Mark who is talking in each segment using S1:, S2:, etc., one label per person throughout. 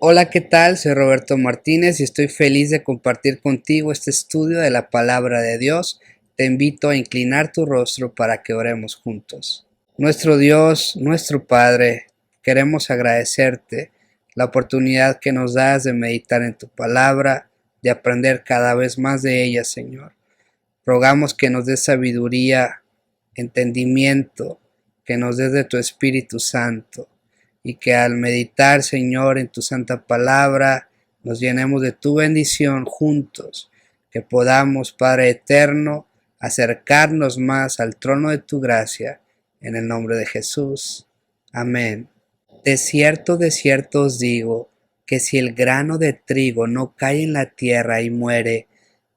S1: Hola, ¿qué tal? Soy Roberto Martínez y estoy feliz de compartir contigo este estudio de la palabra de Dios. Te invito a inclinar tu rostro para que oremos juntos. Nuestro Dios, nuestro Padre, queremos agradecerte la oportunidad que nos das de meditar en tu palabra, de aprender cada vez más de ella, Señor. Rogamos que nos des sabiduría, entendimiento, que nos des de tu Espíritu Santo. Y que al meditar, Señor, en tu santa palabra, nos llenemos de tu bendición juntos, que podamos, Padre eterno, acercarnos más al trono de tu gracia, en el nombre de Jesús. Amén. De cierto os digo, que si el grano de trigo no cae en la tierra y muere,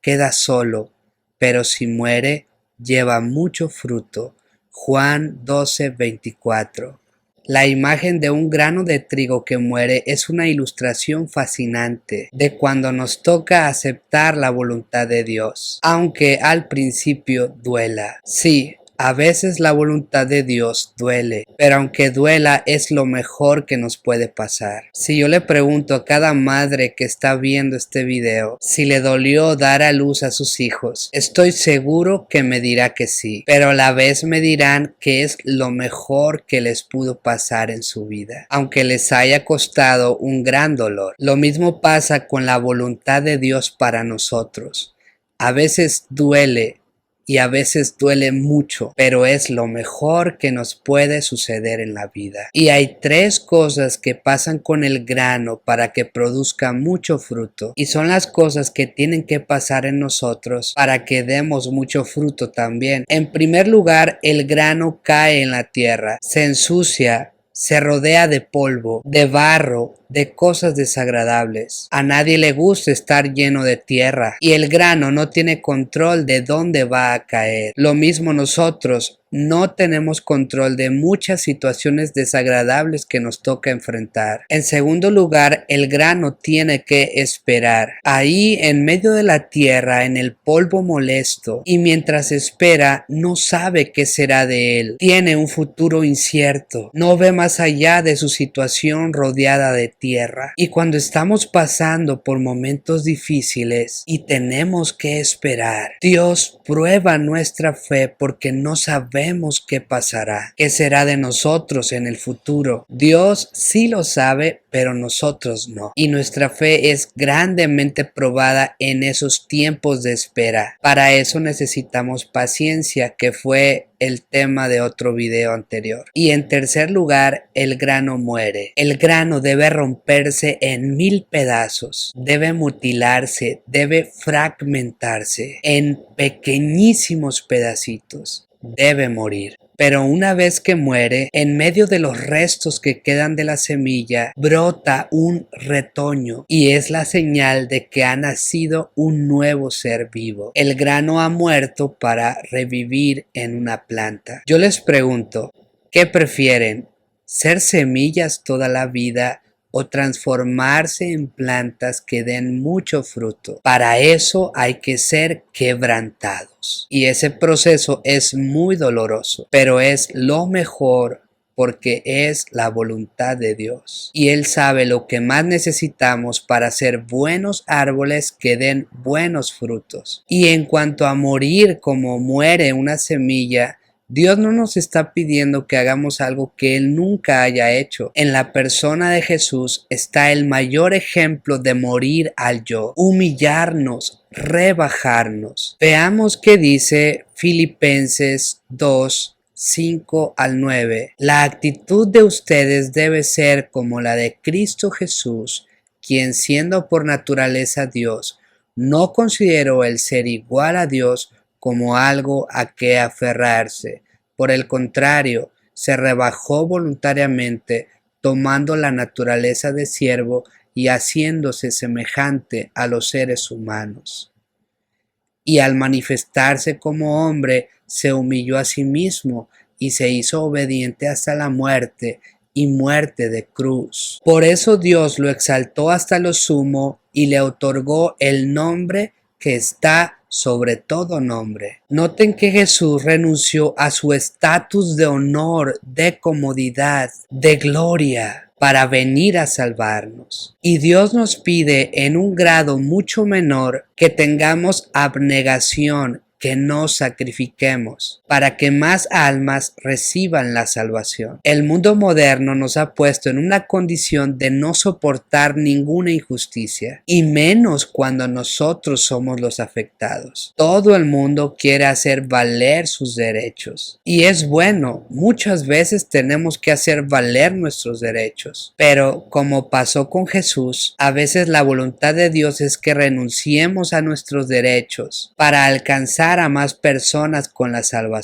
S1: queda solo, pero si muere, lleva mucho fruto. Juan 12:24. La imagen de un grano de trigo que muere es una ilustración fascinante de cuando nos toca aceptar la voluntad de Dios, aunque al principio duela. Sí, a veces la voluntad de Dios duele, pero aunque duela es lo mejor que nos puede pasar. Si yo le pregunto a cada madre que está viendo este video si le dolió dar a luz a sus hijos, estoy seguro que me dirá que sí, pero a la vez me dirán que es lo mejor que les pudo pasar en su vida, aunque les haya costado un gran dolor. Lo mismo pasa con la voluntad de Dios para nosotros. A veces duele, y a veces duele mucho, pero es lo mejor que nos puede suceder en la vida. Y hay tres cosas que pasan con el grano para que produzca mucho fruto, y son las cosas que tienen que pasar en nosotros para que demos mucho fruto también. En primer lugar, el grano cae en la tierra, se ensucia, se rodea de polvo, de barro, de cosas desagradables. A nadie le gusta estar lleno de tierra y el grano no tiene control de dónde va a caer. Lo mismo nosotros no tenemos control de muchas situaciones desagradables que nos toca enfrentar. En segundo lugar, el grano tiene que esperar. Ahí en medio de la tierra, en el polvo molesto, y mientras espera, no sabe qué será de él. Tiene un futuro incierto. No ve más allá de su situación rodeada de tierra. Y cuando estamos pasando por momentos difíciles y tenemos que esperar, Dios prueba nuestra fe porque no sabemos qué pasará, qué será de nosotros en el futuro. Dios sí lo sabe, pero nosotros no. Y nuestra fe es grandemente probada en esos tiempos de espera. Para eso necesitamos paciencia, que fue el tema de otro video anterior. Y en tercer lugar, el grano muere. El grano debe romperse en 1000 pedazos, debe mutilarse, debe fragmentarse en pequeñísimos pedacitos, debe morir. Pero una vez que muere, en medio de los restos que quedan de la semilla, brota un retoño y es la señal de que ha nacido un nuevo ser vivo. El grano ha muerto para revivir en una planta. Yo les pregunto, ¿qué prefieren? ¿Ser semillas toda la vida o transformarse en plantas que den mucho fruto? Para eso hay que ser quebrantados. Y ese proceso es muy doloroso, pero es lo mejor porque es la voluntad de Dios. Y Él sabe lo que más necesitamos para ser buenos árboles que den buenos frutos. Y en cuanto a morir como muere una semilla, Dios no nos está pidiendo que hagamos algo que Él nunca haya hecho. En la persona de Jesús está el mayor ejemplo de morir al yo, humillarnos, rebajarnos. Veamos qué dice Filipenses 2, 5 al 9. La actitud de ustedes debe ser como la de Cristo Jesús, quien siendo por naturaleza Dios, no consideró el ser igual a Dios como algo a que aferrarse. Por el contrario, se rebajó voluntariamente, tomando la naturaleza de siervo y haciéndose semejante a los seres humanos. Y al manifestarse como hombre, se humilló a sí mismo y se hizo obediente hasta la muerte y muerte de cruz. Por eso Dios lo exaltó hasta lo sumo y le otorgó el nombre que está sobre todo nombre. Noten que Jesús renunció a su estatus de honor, de comodidad, de gloria, para venir a salvarnos. Y Dios nos pide en un grado mucho menor que tengamos abnegación, que nos sacrifiquemos para que más almas reciban la salvación. El mundo moderno nos ha puesto en una condición de no soportar ninguna injusticia, y menos cuando nosotros somos los afectados. Todo el mundo quiere hacer valer sus derechos, y es bueno, muchas veces tenemos que hacer valer nuestros derechos, pero como pasó con Jesús, a veces la voluntad de Dios es que renunciemos a nuestros derechos para alcanzar a más personas con la salvación.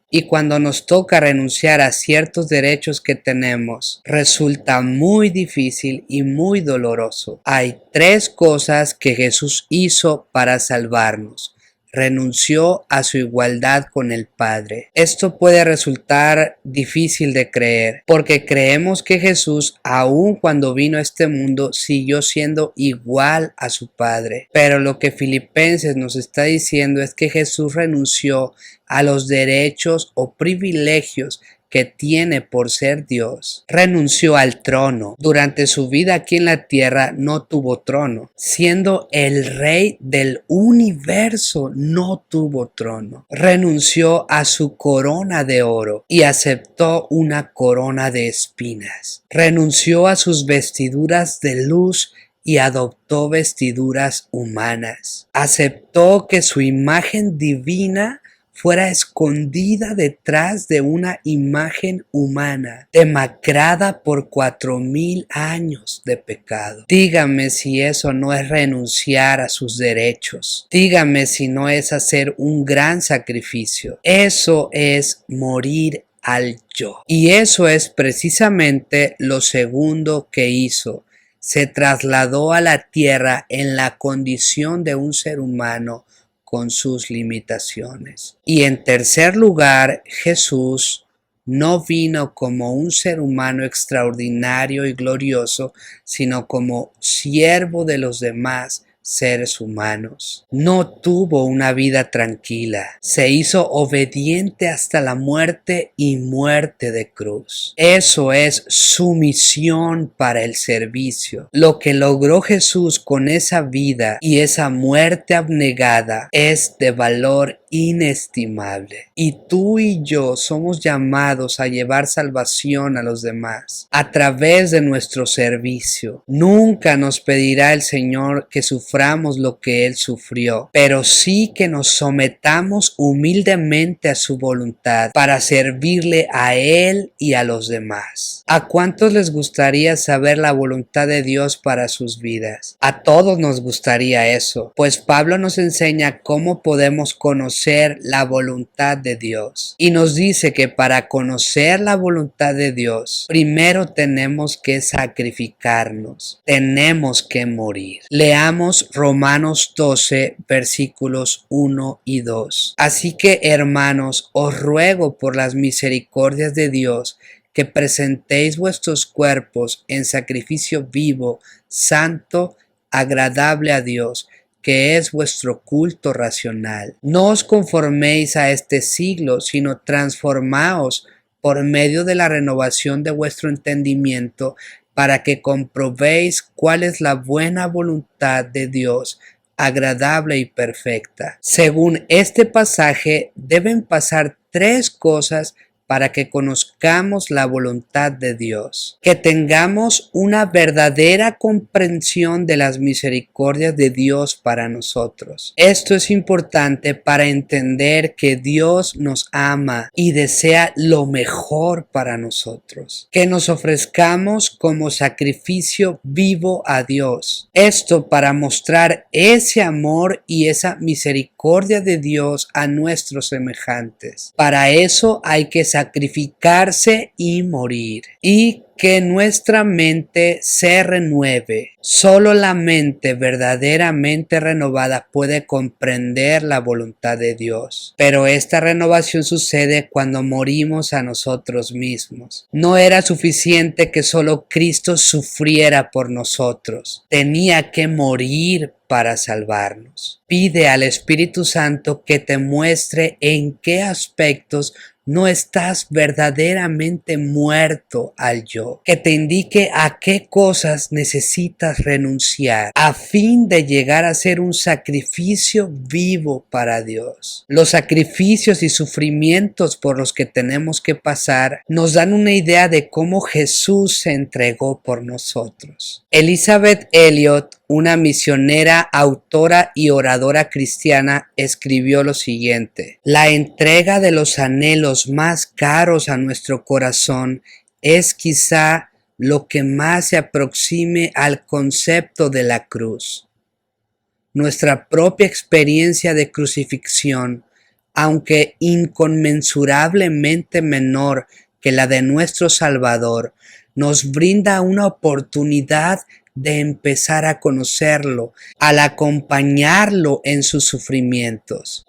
S1: Y cuando nos toca renunciar a ciertos derechos que tenemos, resulta muy difícil y muy doloroso. Hay 3 cosas que Jesús hizo para salvarnos. Renunció a su igualdad con el Padre. Esto puede resultar difícil de creer, porque creemos que Jesús, aun cuando vino a este mundo, siguió siendo igual a su Padre. Pero lo que Filipenses nos está diciendo es que Jesús renunció a los derechos o privilegios que tiene por ser Dios. Renunció al trono. Durante su vida aquí en la tierra no tuvo trono. Siendo el rey del universo, no tuvo trono. Renunció a su corona de oro y aceptó una corona de espinas. Renunció a sus vestiduras de luz y adoptó vestiduras humanas. Aceptó que su imagen divina fuera escondida detrás de una imagen humana, demacrada por 4000 años de pecado. Dígame si eso no es renunciar a sus derechos. Dígame si no es hacer un gran sacrificio. Eso es morir al yo. Y eso es precisamente lo segundo que hizo. Se trasladó a la tierra en la condición de un ser humano con sus limitaciones. Y en tercer lugar, Jesús no vino como un ser humano extraordinario y glorioso, sino como siervo de los demás seres humanos. No tuvo una vida tranquila. Se hizo obediente hasta la muerte y muerte de cruz. Eso es sumisión para el servicio. Lo que logró Jesús con esa vida y esa muerte abnegada es de valor inestimable. Y tú y yo somos llamados a llevar salvación a los demás a través de nuestro servicio. Nunca nos pedirá el Señor que suframos lo que Él sufrió, pero sí que nos sometamos humildemente a su voluntad para servirle a Él y a los demás. ¿A cuántos les gustaría saber la voluntad de Dios para sus vidas? A todos nos gustaría eso, pues Pablo nos enseña cómo podemos conocer la voluntad de Dios. Y nos dice que para conocer la voluntad de Dios, primero tenemos que sacrificarnos, tenemos que morir. Leamos Romanos 12, versículos 1 y 2. Así que, hermanos, os ruego por las misericordias de Dios que presentéis vuestros cuerpos en sacrificio vivo, santo, agradable a Dios, que es vuestro culto racional. No os conforméis a este siglo, sino transformaos por medio de la renovación de vuestro entendimiento, para que comprobéis cuál es la buena voluntad de Dios, agradable y perfecta. Según este pasaje, deben pasar 3 cosas para que conozcamos la voluntad de Dios, que tengamos una verdadera comprensión de las misericordias de Dios para nosotros. Esto es importante para entender que Dios nos ama y desea lo mejor para nosotros, que nos ofrezcamos como sacrificio vivo a Dios. Esto para mostrar ese amor y esa misericordia de Dios a nuestros semejantes. Para eso hay que sacrificarse y morir, y que nuestra mente se renueve. Solo la mente verdaderamente renovada puede comprender la voluntad de Dios. Pero esta renovación sucede cuando morimos a nosotros mismos. No era suficiente que solo Cristo sufriera por nosotros. Tenía que morir para salvarnos. Pide al Espíritu Santo que te muestre en qué aspectos no estás verdaderamente muerto al yo, que te indique a qué cosas necesitas renunciar a fin de llegar a ser un sacrificio vivo para Dios. Los sacrificios y sufrimientos por los que tenemos que pasar nos dan una idea de cómo Jesús se entregó por nosotros. Elizabeth Elliot, una misionera, autora y oradora cristiana, escribió lo siguiente: la entrega de los anhelos más caros a nuestro corazón es quizá lo que más se aproxime al concepto de la cruz. Nuestra propia experiencia de crucifixión, aunque inconmensurablemente menor que la de nuestro Salvador, nos brinda una oportunidad de empezar a conocerlo, al acompañarlo en sus sufrimientos.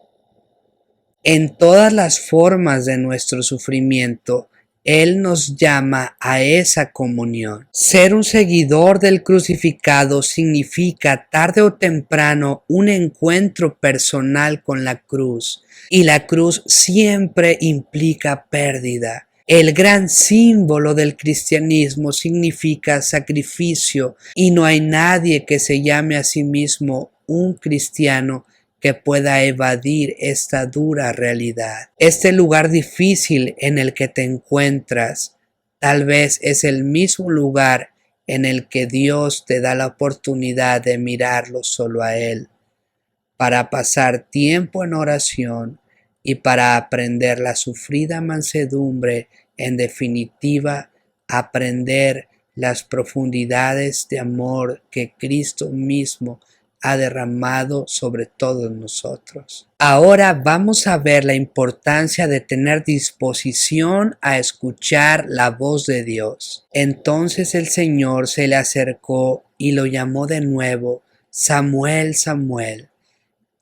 S1: En todas las formas de nuestro sufrimiento, Él nos llama a esa comunión. Ser un seguidor del crucificado significa tarde o temprano un encuentro personal con la cruz, y la cruz siempre implica pérdida. El gran símbolo del cristianismo significa sacrificio, y no hay nadie que se llame a sí mismo un cristiano que pueda evadir esta dura realidad. Este lugar difícil en el que te encuentras tal vez es el mismo lugar en el que Dios te da la oportunidad de mirarlo solo a Él, para pasar tiempo en oración y para aprender la sufrida mansedumbre, en definitiva, aprender las profundidades de amor que Cristo mismo ha derramado sobre todos nosotros. Ahora vamos a ver la importancia de tener disposición a escuchar la voz de Dios. Entonces el Señor se le acercó y lo llamó de nuevo: Samuel, Samuel.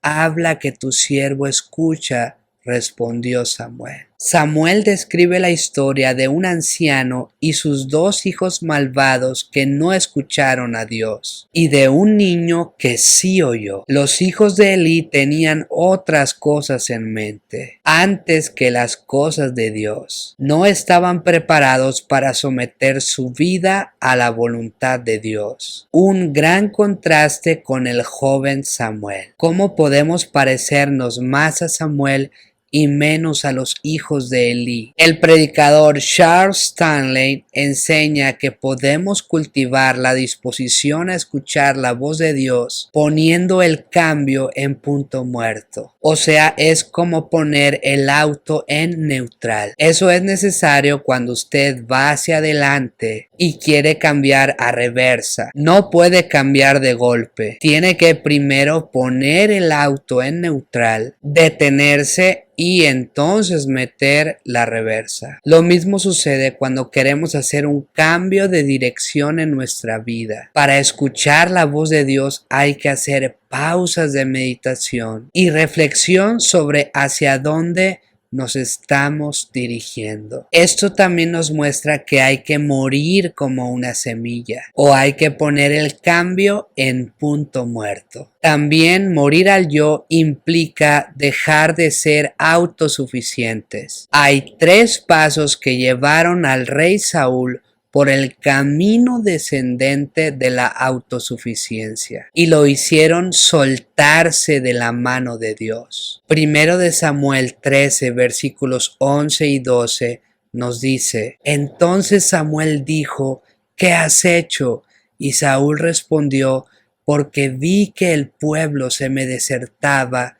S1: Habla, que tu siervo escucha, respondió Samuel. Samuel describe la historia de un anciano y sus dos hijos malvados que no escucharon a Dios, y de un niño que sí oyó. Los hijos de Elí tenían otras cosas en mente antes que las cosas de Dios. No estaban preparados para someter su vida a la voluntad de Dios. Un gran contraste con el joven Samuel. ¿Cómo podemos parecernos más a Samuel y menos a los hijos de Elí? El predicador Charles Stanley enseña que podemos cultivar la disposición a escuchar la voz de Dios poniendo el cambio en punto muerto. O sea, es como poner el auto en neutral. Eso es necesario cuando usted va hacia adelante y quiere cambiar a reversa. No puede cambiar de golpe. Tiene que primero poner el auto en neutral, detenerse y entonces meter la reversa. Lo mismo sucede cuando queremos hacer un cambio de dirección en nuestra vida. Para escuchar la voz de Dios hay que hacer pausas de meditación y reflexión sobre hacia dónde nos estamos dirigiendo. Esto también nos muestra que hay que morir como una semilla, o hay que poner el cambio en punto muerto. También morir al yo implica dejar de ser autosuficientes. Hay 3 pasos que llevaron al rey Saúl por el camino descendente de la autosuficiencia, y lo hicieron soltarse de la mano de Dios. Primero de Samuel 13, versículos 11 y 12 nos dice: entonces Samuel dijo: ¿qué has hecho? Y Saúl respondió: porque vi que el pueblo se me desertaba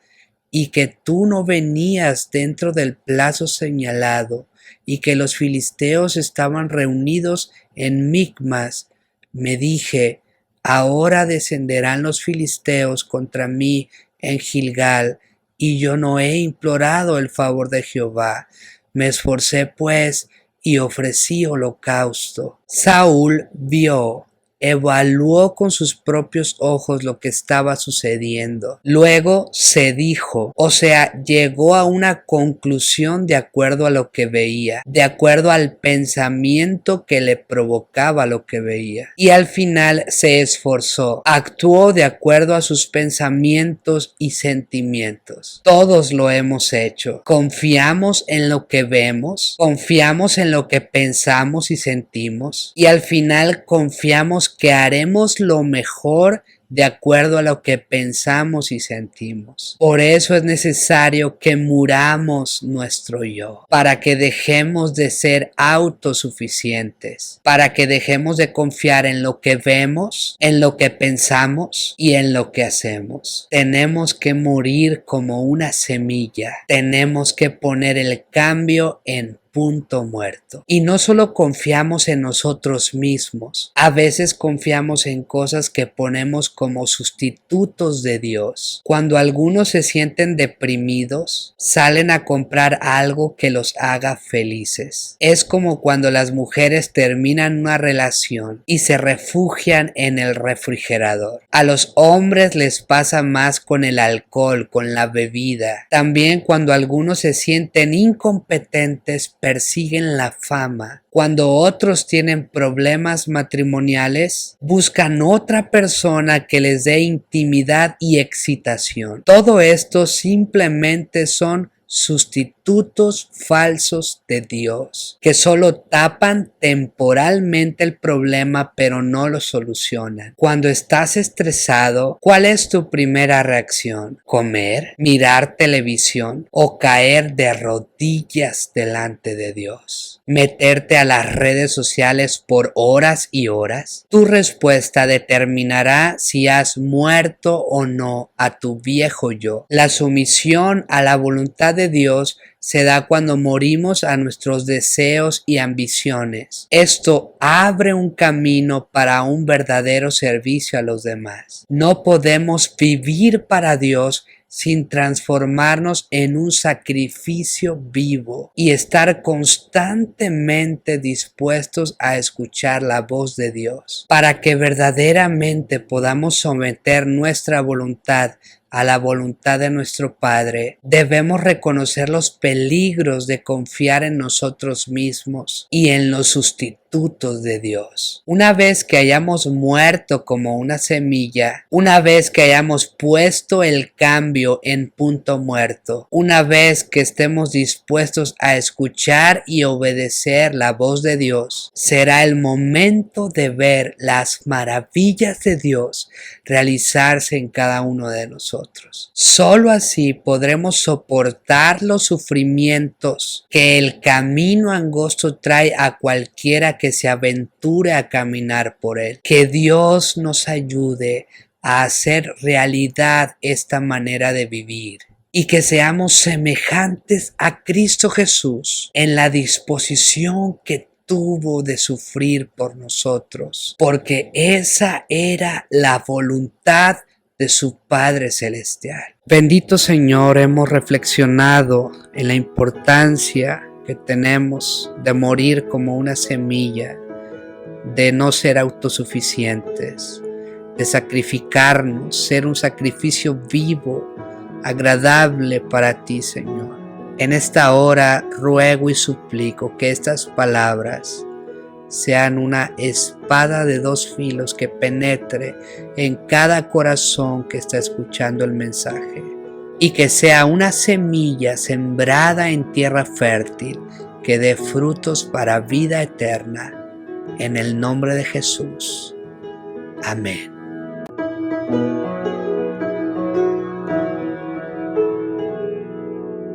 S1: y que tú no venías dentro del plazo señalado, y que los filisteos estaban reunidos en Micmas. Me dije: ahora descenderán los filisteos contra mí en Gilgal, y yo no he implorado el favor de Jehová. Me esforcé pues y ofrecí holocausto. Saúl vio evaluó con sus propios ojos lo que estaba sucediendo. Luego se dijo, o sea, llegó a una conclusión de acuerdo a lo que veía, de acuerdo al pensamiento que le provocaba lo que veía. Y al final se esforzó, actuó de acuerdo a sus pensamientos y sentimientos. Todos lo hemos hecho. Confiamos en lo que vemos, confiamos en lo que pensamos y sentimos, y al final confiamos que haremos lo mejor de acuerdo a lo que pensamos y sentimos. Por eso es necesario que muramos nuestro yo, para que dejemos de ser autosuficientes, para que dejemos de confiar en lo que vemos, en lo que pensamos y en lo que hacemos. Tenemos que morir como una semilla, tenemos que poner el cambio en punto muerto. Y no solo confiamos en nosotros mismos, a veces confiamos en cosas que ponemos como sustitutos de Dios. Cuando algunos se sienten deprimidos, salen a comprar algo que los haga felices. Es como cuando las mujeres terminan una relación y se refugian en el refrigerador. A los hombres les pasa más con el alcohol, con la bebida. También cuando algunos se sienten incompetentes, persiguen la fama. Cuando otros tienen problemas matrimoniales, buscan otra persona que les dé intimidad y excitación. Todo esto simplemente son sustitutos falsos de Dios, que solo tapan temporalmente el problema pero no lo solucionan. Cuando estás estresado, ¿cuál es tu primera reacción? ¿Comer, mirar televisión o caer de rodillas delante de Dios? ¿Meterte a las redes sociales por horas y horas? Tu respuesta determinará si has muerto o no a tu viejo yo. La sumisión a la voluntad de Dios se da cuando morimos a nuestros deseos y ambiciones. Esto abre un camino para un verdadero servicio a los demás. No podemos vivir para Dios sin transformarnos en un sacrificio vivo y estar constantemente dispuestos a escuchar la voz de Dios. Para que verdaderamente podamos someter nuestra voluntad a la voluntad de nuestro Padre, debemos reconocer los peligros de confiar en nosotros mismos y en los sustitutos de Dios. Una vez que hayamos muerto como una semilla, una vez que hayamos puesto el cambio en punto muerto, una vez que estemos dispuestos a escuchar y obedecer la voz de Dios, será el momento de ver las maravillas de Dios realizarse en cada uno de nosotros. Solo así podremos soportar los sufrimientos que el camino angosto trae a cualquiera que se aventure a caminar por él. Que Dios nos ayude a hacer realidad esta manera de vivir y que seamos semejantes a Cristo Jesús en la disposición que tuvo de sufrir por nosotros, porque esa era la voluntad de su Padre Celestial. Bendito Señor, hemos reflexionado en la importancia que tenemos de morir como una semilla, de no ser autosuficientes, de sacrificarnos, ser un sacrificio vivo, agradable para ti, Señor. En esta hora ruego y suplico que estas palabras sean una espada de dos filos que penetre en cada corazón que está escuchando el mensaje, y que sea una semilla sembrada en tierra fértil que dé frutos para vida eterna. En el nombre de Jesús. Amén.